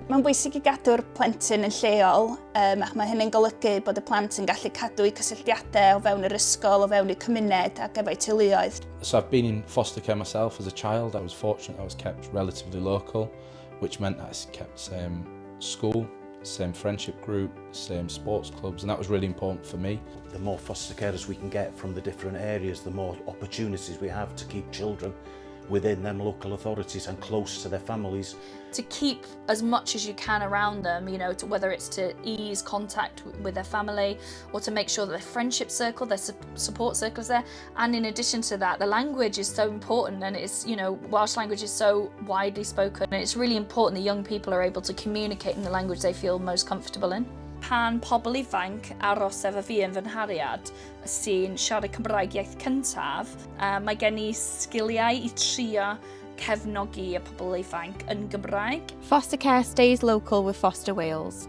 Mae'n bwysig i gadw'r plentyn yn lleol, ac mae hynny'n golygu bod y plant yn gallu cadw eu cysylltiadau o fewn yr ysgol, o fewn eu cymuned ac efo'u teuluoedd. So I've been in foster care myself as a child. I was fortunate I was kept relatively local, which meant I kept same school, same friendship group, same sports clubs, and that was really important for me. The more foster carers we can get from the different areas, the more opportunities we have to keep children within them local authorities and close to their families. To keep as much as you can around them, you know, whether it's to ease contact with their family or to make sure that their friendship circle, their support circle is there. And in addition to that, the language is so important, and it's, you know, Welsh language is so widely spoken, and it's really important that young people are able to communicate in the language they feel most comfortable in. Pan pobl ifanc aros efo fi yn fy nhariad sy'n siarad Cymraeg iaith cyntaf, mae gen I sgiliau I trio cefnogi y pobl ifanc yn Gymraeg. Foster care stays local with Foster Wales.